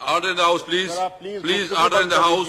Order in the house, please. Please, order in the house.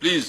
Please.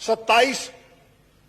27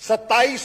27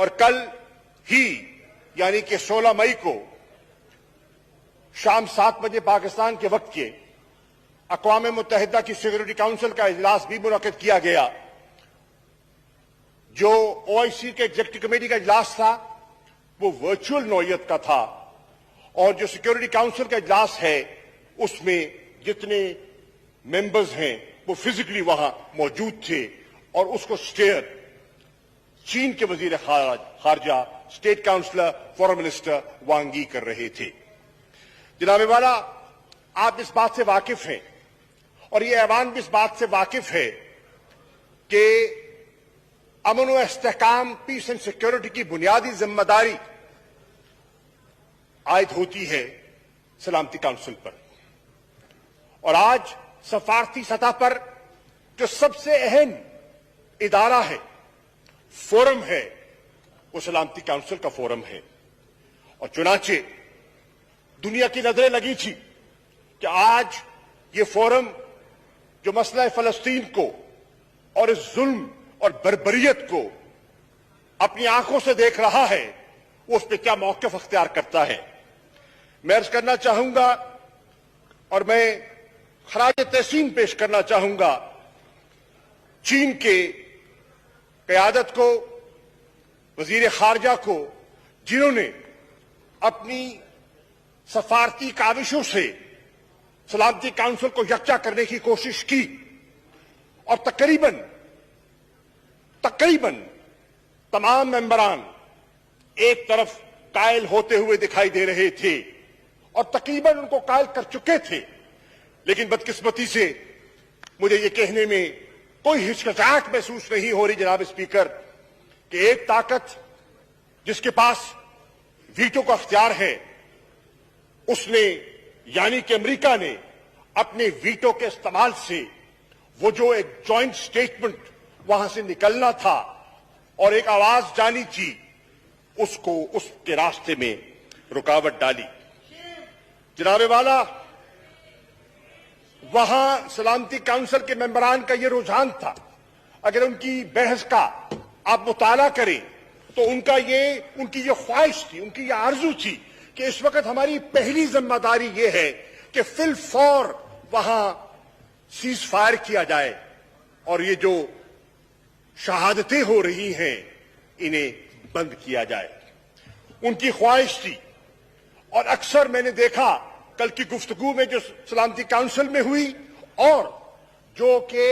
اور کل ہی یعنی کہ 16 مئی کو شام 7 بجے پاکستان کے وقت کے اقوام متحدہ کی سیکورٹی کونسل کا اجلاس بھی منعقد کیا گیا. جو OIC کے ایگزیکٹو کمیٹی کا اجلاس تھا وہ ورچوئل نوعیت کا تھا, اور جو سیکورٹی کونسل کا اجلاس ہے اس میں جتنے ممبرز ہیں وہ فزیکلی وہاں موجود تھے, اور اس کو اسٹیئر چین کے وزیر خارجہ اسٹیٹ کاؤنسلر فورن منسٹر وانگ ای کر رہے تھے. جناب والا, آپ اس بات سے واقف ہیں اور یہ ایوان بھی اس بات سے واقف ہے کہ امن و استحکام, پیس اینڈ سیکورٹی کی بنیادی ذمہ داری عائد ہوتی ہے سلامتی کونسل پر, اور آج سفارتی سطح پر جو سب سے اہم ادارہ ہے, فورم ہے, وہ سلامتی کونسل کا فورم ہے. اور چنانچہ دنیا کی نظریں لگی تھی کہ آج یہ فورم جو مسئلہ فلسطین کو اور اس ظلم اور بربریت کو اپنی آنکھوں سے دیکھ رہا ہے, وہ اس پہ کیا موقف اختیار کرتا ہے. میں عرض کرنا چاہوں گا اور میں خراج تحسین پیش کرنا چاہوں گا چین کے قیادت کو, وزیر خارجہ کو, جنہوں نے اپنی سفارتی کاوشوں سے سلامتی کونسل کو یکجا کرنے کی کوشش کی, اور تقریباً تمام ممبران ایک طرف قائل ہوتے ہوئے دکھائی دے رہے تھے, اور تقریباً ان کو قائل کر چکے تھے. لیکن بدقسمتی سے مجھے یہ کہنے میں کوئی ہچکچاہٹ محسوس نہیں ہو رہی جناب اسپیکر کہ ایک طاقت جس کے پاس ویٹو کا اختیار ہے, اس نے یعنی کہ امریکہ نے اپنے ویٹو کے استعمال سے وہ جو ایک جوائنٹ سٹیٹمنٹ وہاں سے نکلنا تھا اور ایک آواز جانی تھی, اس کو اس کے راستے میں رکاوٹ ڈالی. جناب والا, وہاں سلامتی کونسل کے ممبران کا یہ رجحان تھا, اگر ان کی بحث کا آپ مطالعہ کریں تو ان کی یہ خواہش تھی, ان کی یہ آرزو تھی کہ اس وقت ہماری پہلی ذمہ داری یہ ہے کہ فی الفور وہاں سیز فائر کیا جائے, اور یہ جو شہادتیں ہو رہی ہیں انہیں بند کیا جائے. ان کی خواہش تھی, اور اکثر میں نے دیکھا کل کی گفتگو میں جو سلامتی کونسل میں ہوئی اور جو کہ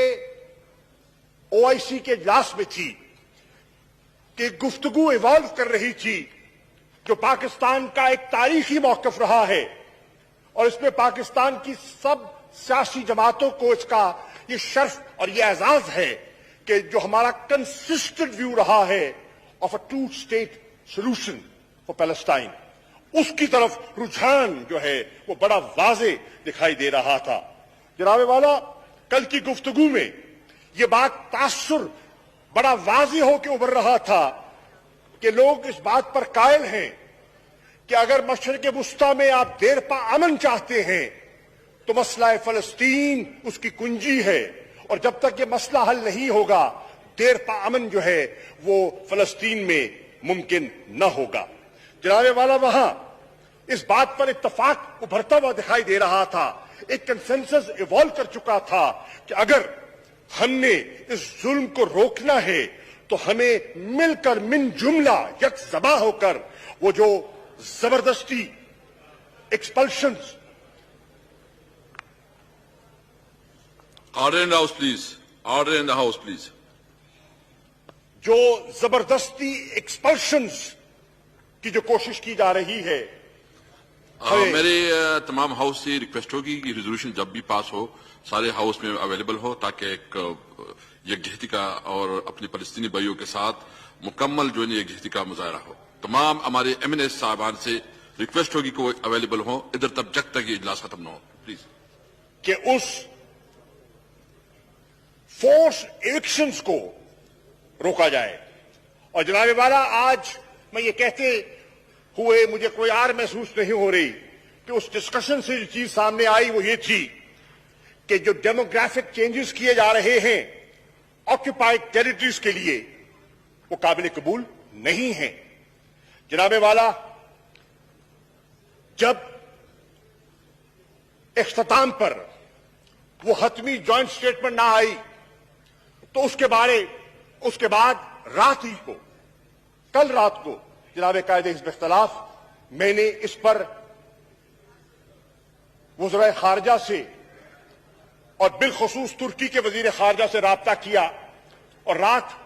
OIC کے اجلاس میں تھی, کہ گفتگو ایوالو کر رہی تھی جو پاکستان کا ایک تاریخی موقف رہا ہے, اور اس میں پاکستان کی سب سیاسی جماعتوں کو اس کا یہ شرف اور یہ اعزاز ہے کہ جو ہمارا کنسسٹنٹ ویو رہا ہے of a two state solution for Palestine, اس کی طرف رجحان جو ہے وہ بڑا واضح دکھائی دے رہا تھا. جناب والا, کل کی گفتگو میں یہ بات تاثر بڑا واضح ہو کے ابھر رہا تھا کہ لوگ اس بات پر قائل ہیں کہ اگر مشرق وسطی میں آپ دیر پا امن چاہتے ہیں تو مسئلہ فلسطین اس کی کنجی ہے, اور جب تک یہ مسئلہ حل نہیں ہوگا دیر پا امن جو ہے وہ فلسطین میں ممکن نہ ہوگا. جناب والا, وہاں اس بات پر اتفاق ابھرتا ہوا دکھائی دے رہا تھا, ایک کنسنسس ایوالو کر چکا تھا کہ اگر ہم نے اس ظلم کو روکنا ہے تو ہمیں مل کر من جملہ یک زبا ہو کر وہ جو زبردستی ایکسپلشنز. Order in the House, please. Order in the House, please. جو زبردستی ایکسپلشنز کی جو کوشش کی جا رہی ہے, میرے تمام ہاؤس سے ریکویسٹ ہوگی کہ ریزولوشن جب بھی پاس ہو سارے ہاؤس میں اویلیبل ہو, تاکہ ایک یکجہتی کا اور اپنے فلسطینی بھائیوں کے ساتھ مکمل جو ہے یکجہتی کا مظاہرہ ہو. تمام ہمارے MNS صاحبان سے ریکویسٹ ہوگی کہ وہ اویلیبل ہوں ادھر تب جب تک یہ اجلاس ختم نہ ہو, پلیز. کہ اس فورس ایکشنز کو روکا جائے. اور جناب والا, آج میں یہ کہتے ہوئے مجھے کوئی آر محسوس نہیں ہو رہی کہ اس ڈسکشن سے جو چیز سامنے آئی وہ یہ تھی کہ جو ڈیموگرافک چینجز کیے جا رہے ہیں آکوپائڈ ٹیریٹریز کے لیے وہ قابل قبول نہیں ہیں. جناب والا، جب اختتام پر وہ حتمی جوائنٹ سٹیٹمنٹ نہ آئی تو اس کے بعد رات ہی کو، کل رات کو جناب قائد حزب اختلاف، میں نے اس پر وزرائے خارجہ سے اور بالخصوص ترکی کے وزیر خارجہ سے رابطہ کیا اور رات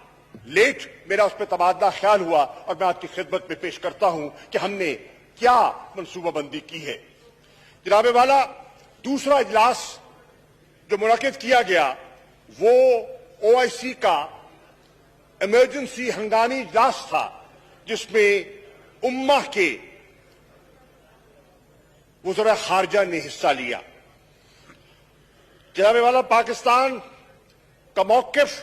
لیٹ میرا اس پہ تبادلہ خیال ہوا اور میں آپ کی خدمت میں پیش کرتا ہوں کہ ہم نے کیا منصوبہ بندی کی ہے. جناب والا، دوسرا اجلاس جو منعقد کیا گیا وہ OIC کا ایمرجنسی ہنگامی اجلاس تھا جس میں امہ کے وزراء خارجہ نے حصہ لیا. جناب والا، پاکستان کا موقف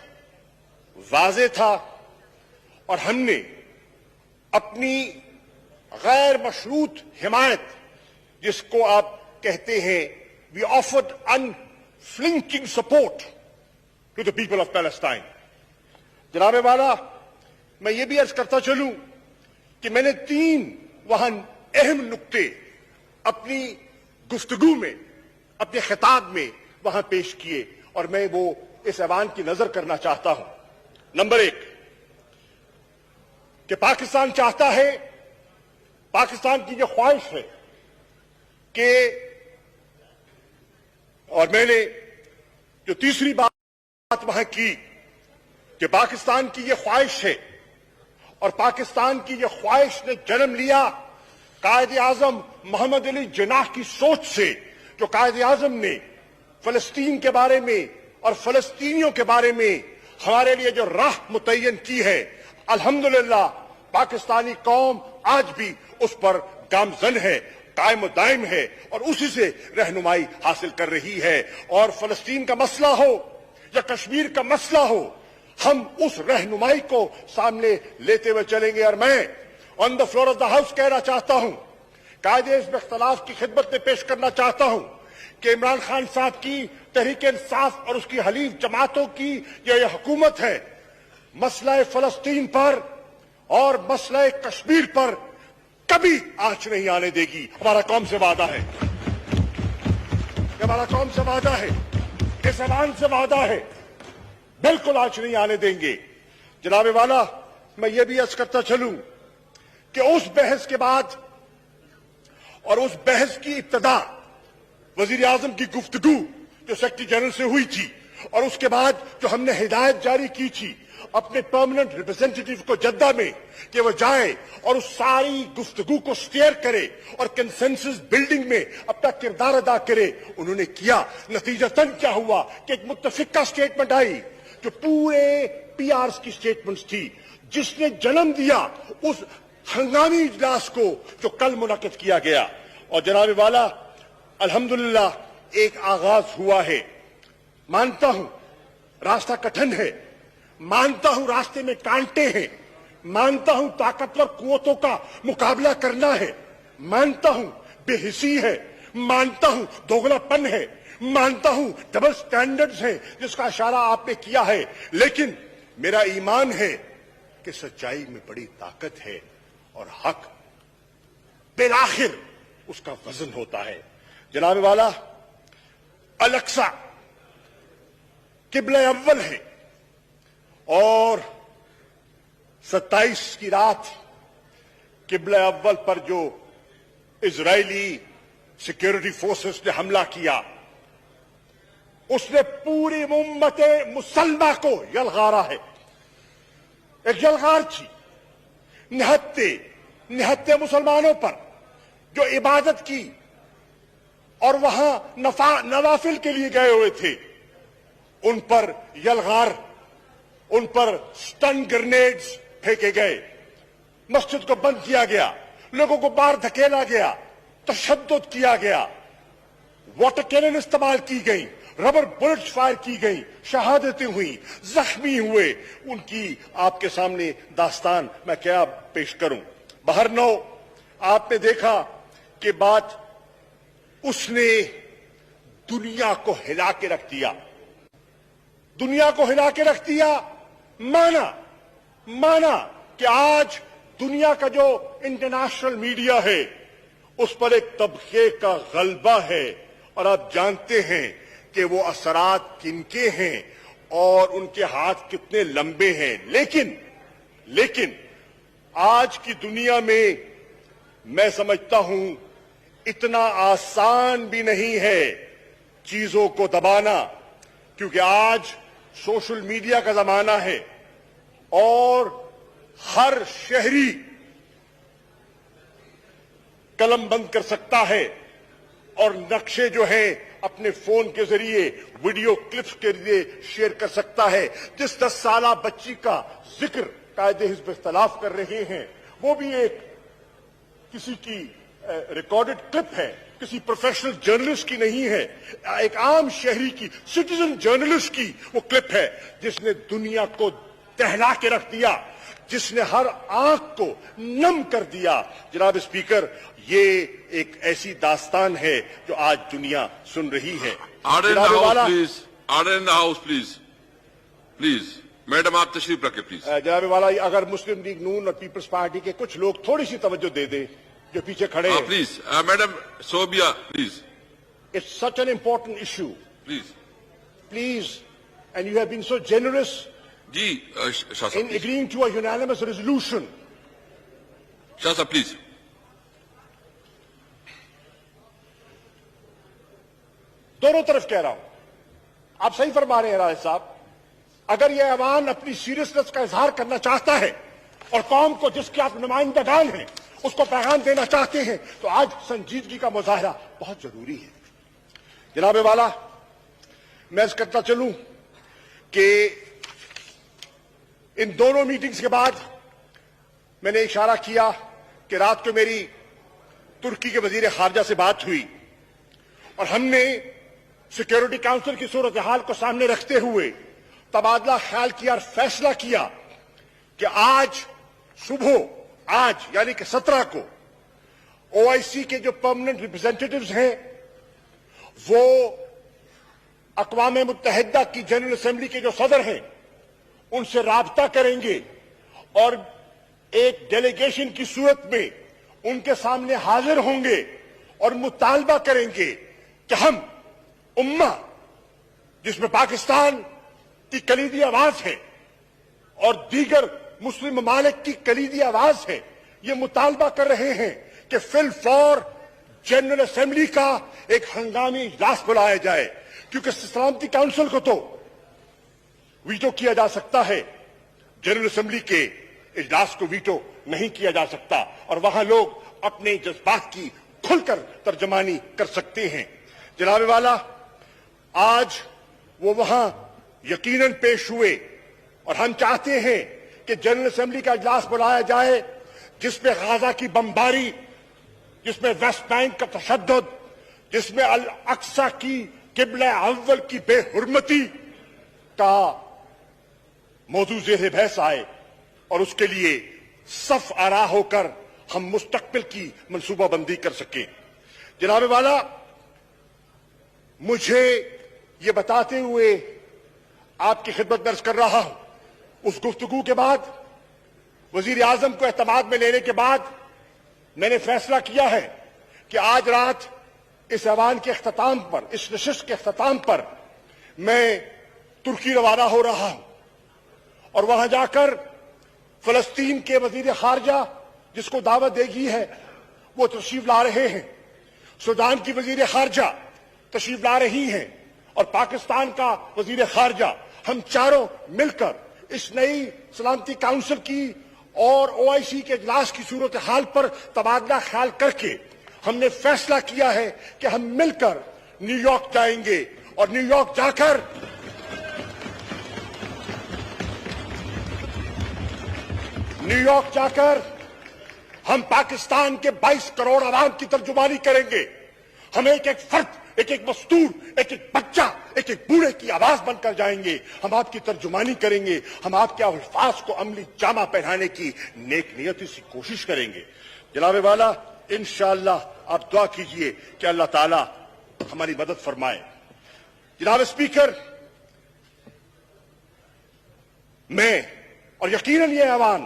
واضح تھا اور ہم نے اپنی غیر مشروط حمایت، جس کو آپ کہتے ہیں we offered unflinching support to the people of Palestine. جناب والا، میں یہ بھی عرض کرتا چلوں کہ میں نے 3 وہاں اہم نقطے اپنی گفتگو میں، اپنے خطاب میں وہاں پیش کیے اور میں وہ اس ایوان کی نظر کرنا چاہتا ہوں. نمبر 1 کہ پاکستان چاہتا ہے، پاکستان کی یہ خواہش ہے کہ، اور میں نے جو تیسری بات وہاں کی کہ پاکستان کی یہ خواہش ہے اور پاکستان کی یہ خواہش نے جنم لیا قائد اعظم محمد علی جناح کی سوچ سے، جو قائد اعظم نے فلسطین کے بارے میں اور فلسطینیوں کے بارے میں ہمارے لیے جو راہ متعین کی ہے. الحمدللہ پاکستانی قوم آج بھی اس پر گامزن ہے، قائم و دائم ہے اور اسی سے رہنمائی حاصل کر رہی ہے. اور فلسطین کا مسئلہ ہو یا کشمیر کا مسئلہ ہو، ہم اس رہنمائی کو سامنے لیتے ہوئے چلیں گے. اور میں on the floor of the house کہنا چاہتا ہوں، قائد حزب اختلاف کی خدمت میں پیش کرنا چاہتا ہوں کہ عمران خان صاحب کی تحریک انصاف اور اس کی حلیف جماعتوں کی یہ حکومت ہے، مسئلہ فلسطین پر اور مسئلہ کشمیر پر کبھی آنچ نہیں آنے دے گی. ہمارا قوم سے وعدہ ہے، ہمارا قوم سے وعدہ ہے، اس اعلان سے وعدہ ہے، بالکل آنچ نہیں آنے دیں گے. جناب والا، میں یہ بھی عرض کرتا چلوں کہ اس بحث کے بعد اور اس بحث کی ابتدا وزیر اعظم کی گفتگو جو سیکرٹری جنرل سے ہوئی تھی اور اس کے بعد جو ہم نے ہدایت جاری کی تھی اپنے پرماننٹ ریپرزینٹیٹیو کو جدہ میں کہ وہ جائے اور اس ساری گفتگو کو سٹیئر کرے اور کنسنسس بلڈنگ میں اپنا کردار ادا کرے، انہوں نے کیا. نتیجتاً کیا ہوا کہ ایک متفقہ سٹیٹمنٹ آئی جو پورے PRs کی سٹیٹمنٹس تھی، جس نے جنم دیا اس ہنگامی اجلاس کو جو کل منعقد کیا گیا. اور جناب والا، الحمدللہ ایک آغاز ہوا ہے. مانتا ہوں راستہ کٹھن ہے، مانتا ہوں راستے میں کانٹے ہیں، مانتا ہوں طاقتور قوتوں کا مقابلہ کرنا ہے، مانتا ہوں بے حسی ہے، مانتا ہوں دوگلا پن ہے، مانتا ہوں ڈبل سٹینڈرڈز ہیں جس کا اشارہ آپ نے کیا ہے، لیکن میرا ایمان ہے کہ سچائی میں بڑی طاقت ہے اور حق بالآخر اس کا وزن ہوتا ہے. جناب والا، الاقصی قبلہ اول ہے اور 27 کی رات قبلہ اول پر جو اسرائیلی سیکیورٹی فورسز نے حملہ کیا، اس نے پوری امت مسلمہ کو یلغارا ہے. ایک یلغار تھی نہتے مسلمانوں پر جو عبادت کی اور وہاں نوافل کے لیے گئے ہوئے تھے، ان پر یلغار، ان پر سٹن گرنیڈز پھینکے گئے، مسجد کو بند کیا گیا، لوگوں کو باہر دھکیلا گیا، تشدد کیا گیا، واٹر کینن استعمال کی گئی، ربر بلٹس فائر کی گئی، شہادتیں ہوئی، زخمی ہوئے. ان کی آپ کے سامنے داستان میں کیا پیش کروں. بہرنو آپ نے دیکھا کہ بات اس نے دنیا کو ہلا کے رکھ دیا، دنیا کو ہلا کے رکھ دیا. مانا کہ آج دنیا کا جو انٹرنیشنل میڈیا ہے اس پر ایک طبقے کا غلبہ ہے اور آپ جانتے ہیں کہ وہ اثرات کن کے ہیں اور ان کے ہاتھ کتنے لمبے ہیں. لیکن آج کی دنیا میں سمجھتا ہوں اتنا آسان بھی نہیں ہے چیزوں کو دبانا, کیونکہ آج سوشل میڈیا کا زمانہ ہے اور ہر شہری قلم بند کر سکتا ہے اور نقشے جو ہیں اپنے فون کے ذریعے ویڈیو کلپس کے ذریعے شیئر کر سکتا ہے. جس 10 سالہ بچی کا ذکر قائد حزب اختلاف کر رہے ہیں وہ بھی ایک کسی کی ریکارڈڈ کلپ ہے, کسی پروفیشنل جرنلسٹ کی نہیں ہے, ایک عام شہری کی, سٹیزن جرنلسٹ کی وہ کلپ ہے جس نے دنیا کو دہلا کے رکھ دیا, جس نے ہر آنکھ کو نم کر دیا. جناب اسپیکر, یہ ایک ایسی داستان ہے جو آج دنیا سن رہی ہے. Order in the house please. Madam آپ تشریف رکھیں پلیز. جناب والا, اگر مسلم لیگ نون اور پیپلز پارٹی کے کچھ لوگ تھوڑی سی توجہ دے دیں جو پیچھے کھڑے ہیں. Please madam Sobia please. It's such an important issue. Please. And you have been so generous ji Shah in sahib agreeing to a unanimous resolution. Shah sahib please. دونوں طرف کہہ رہا ہوں, آپ صحیح فرما رہے ہیں راج صاحب. اگر یہ ایوان اپنی سیریسنس کا اظہار کرنا چاہتا ہے اور قوم کو جس کے آپ نمائندگان ہیں اس کو پیغام دینا چاہتے ہیں تو آج سنجیدگی کا مظاہرہ بہت ضروری ہے. جناب والا, میں اس کرتا چلوں کہ ان دونوں میٹنگز کے بعد میں نے اشارہ کیا کہ رات کو میری ترکی کے وزیر خارجہ سے بات ہوئی اور ہم نے سیکیورٹی کاؤنسل کی صورتحال کو سامنے رکھتے ہوئے تبادلہ خیال کیا اور فیصلہ کیا کہ آج صبح, آج یعنی کہ 17 کو OIC کے جو پرماننٹ ریپرزینٹیٹیوز ہیں وہ اقوام متحدہ کی جنرل اسمبلی کے جو صدر ہیں ان سے رابطہ کریں گے اور ایک ڈیلیگیشن کی صورت میں ان کے سامنے حاضر ہوں گے اور مطالبہ کریں گے کہ ہم امہ جس میں پاکستان کی کلیدی آواز ہے اور دیگر مسلم ممالک کی کلیدی آواز ہے, یہ مطالبہ کر رہے ہیں کہ فی الفور جنرل اسمبلی کا ایک ہنگامی اجلاس بلایا جائے, کیونکہ سلامتی کاؤنسل کو تو ویٹو کیا جا سکتا ہے, جنرل اسمبلی کے اجلاس کو ویٹو نہیں کیا جا سکتا اور وہاں لوگ اپنے جذبات کی کھل کر ترجمانی کر سکتے ہیں. جناب والا, آج وہ وہاں یقیناً پیش ہوئے اور ہم چاہتے ہیں کہ جنرل اسمبلی کا اجلاس بلایا جائے جس میں غزہ کی بمباری, جس میں ویسٹ بینک کا تشدد, جس میں الاقصی کی قبلہ اول کی بے حرمتی کا موضوع زیر بحث آئے اور اس کے لیے صف آرا ہو کر ہم مستقبل کی منصوبہ بندی کر سکیں. جناب والا, مجھے یہ بتاتے ہوئے آپ کی خدمت درج کر رہا ہوں, اس گفتگو کے بعد, وزیر اعظم کو اعتماد میں لینے کے بعد میں نے فیصلہ کیا ہے کہ آج رات اس ایوان کے اختتام پر, اس نشست کے اختتام پر میں ترکی روانہ ہو رہا ہوں اور وہاں جا کر فلسطین کے وزیر خارجہ جس کو دعوت دے گی ہے وہ تشریف لا رہے ہیں, سوڈان کی وزیر خارجہ تشریف لا رہی ہیں اور پاکستان کا وزیر خارجہ, ہم چاروں مل کر اس نئی سلامتی کاؤنسل کی اور OIC کے اجلاس کی صورتحال پر تبادلہ خیال کر کے ہم نے فیصلہ کیا ہے کہ ہم مل کر نیو یارک جائیں گے اور نیو یارک جا کر ہم پاکستان کے 22 کروڑ عوام کی ترجمانی کریں گے. ہم ایک ایک فرد, ایک ایک مستور, ایک ایک بچہ, ایک ایک بوڑھے کی آواز بن کر جائیں گے. ہم آپ کی ترجمانی کریں گے, ہم آپ کے الفاظ کو عملی جامہ پہنانے کی نیک نیتی سے کوشش کریں گے. جناب والا, انشاءاللہ آپ دعا کیجئے کہ اللہ تعالی ہماری مدد فرمائے. جناب اسپیکر, میں اور یقیناً یہ ایوان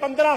15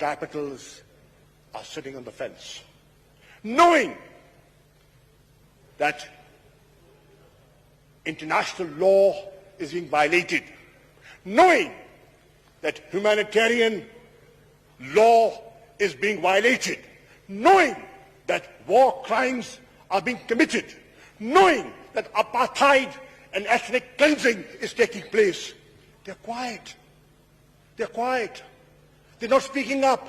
capitals are sitting on the fence, knowing that international law is being violated, knowing that humanitarian law is being violated, knowing that war crimes are being committed, knowing that apartheid and ethnic cleansing is taking place. They're quiet. They're quiet. They're not speaking up.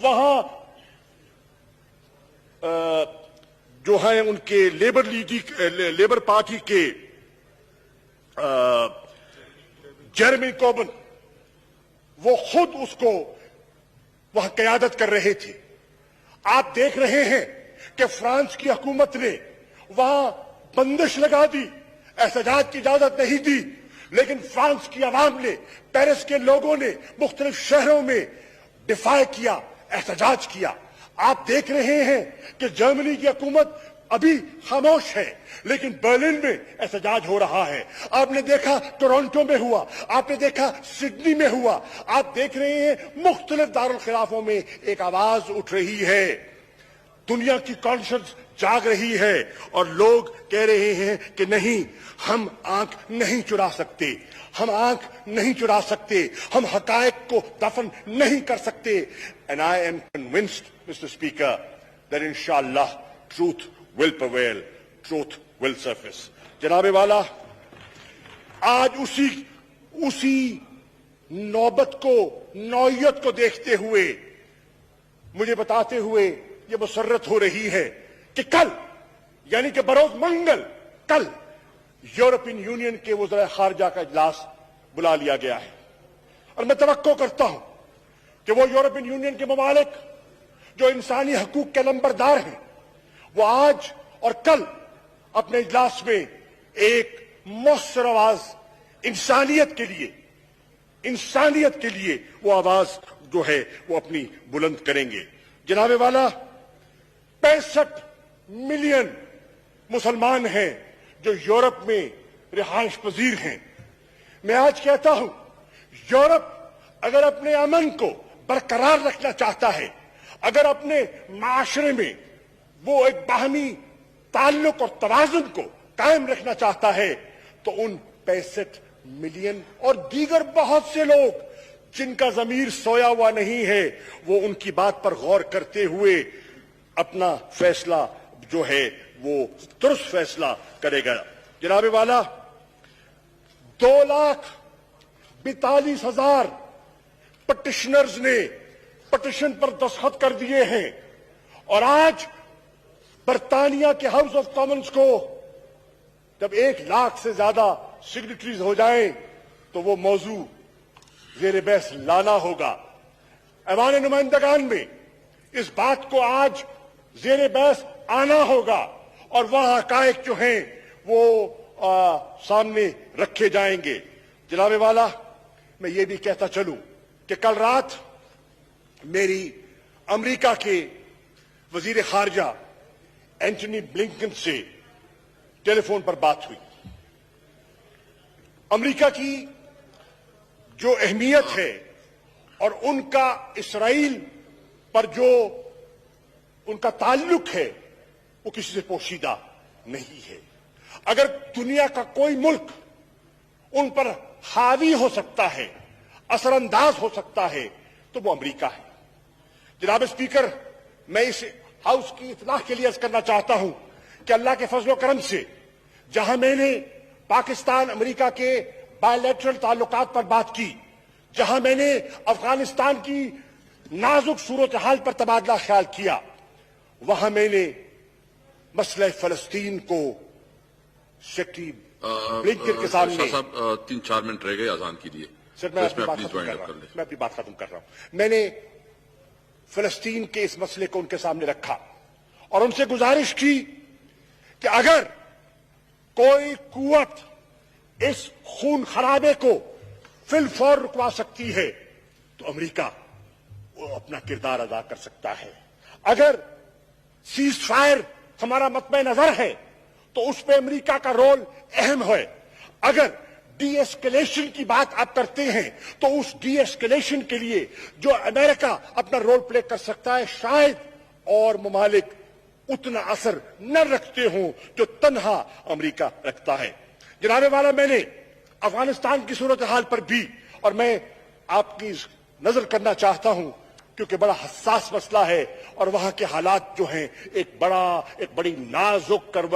وہاں جو ہیں ان کے labour party کے Jeremy Corbin, وہ خود اس کو وہاں قیادت کر رہے تھے۔ آپ دیکھ رہے ہیں کہ فرانس کی حکومت نے وہاں بندش لگا دی، احتجاج کی اجازت نہیں دی، لیکن فرانس کی عوام نے، پیرس کے لوگوں نے مختلف شہروں میں دفاع کیا، احتجاج کیا۔ آپ دیکھ رہے ہیں کہ جرمنی کی حکومت ابھی خاموش ہے، لیکن برلن میں احتجاج ہو رہا ہے۔ آپ نے دیکھا ٹورنٹو میں ہوا، آپ نے دیکھا سڈنی میں ہوا، آپ دیکھ رہے ہیں مختلف دارالخلافوں میں ایک آواز اٹھ رہی ہے، دنیا کی کانشنس جاگ رہی ہے، اور لوگ کہہ رہے ہیں کہ نہیں، ہم آنکھ نہیں چرا سکتے، ہم آنکھ نہیں چرا سکتے، ہم حقائق کو دفن نہیں کر سکتے۔ And I am convinced, Mr. Speaker, that inshallah truth will prevail, truth will surface. جناب والا، آج اسی نوبت کو، نوعیت کو دیکھتے ہوئے مجھے بتاتے ہوئے یہ مسرت ہو رہی ہے کہ کل، یعنی کہ بروز منگل، کل یورپین یونین کے وزراء خارجہ کا اجلاس بلا لیا گیا ہے، اور میں توقع کرتا ہوں کہ وہ یورپین یونین کے ممالک جو انسانی حقوق کے نمبردار ہیں، وہ آج اور کل اپنے اجلاس میں ایک مؤثر آواز انسانیت کے لیے وہ آواز جو ہے وہ اپنی بلند کریں گے۔ جناب والا، 65 ملین مسلمان ہیں جو یورپ میں رہائش پذیر ہیں۔ میں آج کہتا ہوں، یورپ اگر اپنے امن کو برقرار رکھنا چاہتا ہے، اگر اپنے معاشرے میں وہ ایک باہمی تعلق اور توازن کو قائم رکھنا چاہتا ہے، تو ان 65 ملین اور دیگر بہت سے لوگ جن کا ضمیر سویا ہوا نہیں ہے، وہ ان کی بات پر غور کرتے ہوئے اپنا فیصلہ جو ہے وہ درست فیصلہ کرے گا۔ جناب والا، 2,42,000 پٹیشنرز نے پٹیشن پر دستخط کر دیے ہیں، اور آج برطانیہ کے ہاؤس آف کامنز کو جب 1,00,000 سے زیادہ سگنیٹریز ہو جائیں تو وہ موضوع زیر بحث لانا ہوگا۔ ایوان نمائندگان میں اس بات کو آج زیر بحث آنا ہوگا، اور وہاں حقائق جو ہیں وہ سامنے رکھے جائیں گے۔ جناب والا، میں یہ بھی کہتا چلوں کہ کل رات میری امریکہ کے وزیر خارجہ اینٹونی بلنکن سے ٹیلی فون پر بات ہوئی۔ امریکہ کی جو اہمیت ہے اور ان کا اسرائیل پر جو ان کا تعلق ہے، وہ کسی سے پوشیدہ نہیں ہے۔ اگر دنیا کا کوئی ملک ان پر حاوی ہو سکتا ہے، اثر انداز ہو سکتا ہے، تو وہ امریکہ ہے۔ جناب اسپیکر، میں اس ہاؤس کی اطلاع کے لیے عرض کرنا چاہتا ہوں کہ اللہ کے فضل و کرم سے جہاں میں نے پاکستان امریکہ کے بائی لیٹرل تعلقات پر بات کی، جہاں میں نے افغانستان کی نازک صورتحال پر تبادلہ خیال کیا، وہاں میں نے مسئلہ فلسطین کو سیکرٹری بلنکن کے سامنے۔ شاہ صاحب، 3-4 منٹ رہ گئے اذان کے لیے۔ سر، میں اپنی بات ختم کر رہا ہوں۔ میں نے فلسطین کے اس مسئلے کو ان کے سامنے رکھا اور ان سے گزارش کی کہ اگر کوئی قوت اس خون خرابے کو فی الفور رکوا سکتی ہے تو امریکہ وہ اپنا کردار ادا کر سکتا ہے۔ اگر سیز فائر ہمارا مطمع نظر ہے تو اس پہ امریکہ کا رول اہم ہے۔ اگر ڈی ایسکیلیشن کی بات آپ کرتے ہیں تو اس ڈی ایسکیلیشن کے لیے جو امریکہ اپنا رول پلے کر سکتا ہے، شاید اور ممالک اتنا اثر نہ رکھتے ہوں جو تنہا امریکہ رکھتا ہے۔ جناب والا، میں نے افغانستان کی صورتحال پر بھی، اور میں آپ کی نظر کرنا چاہتا ہوں کیونکہ بڑا حساس مسئلہ ہے، اور وہاں کے حالات جو ہیں ایک بڑی نازک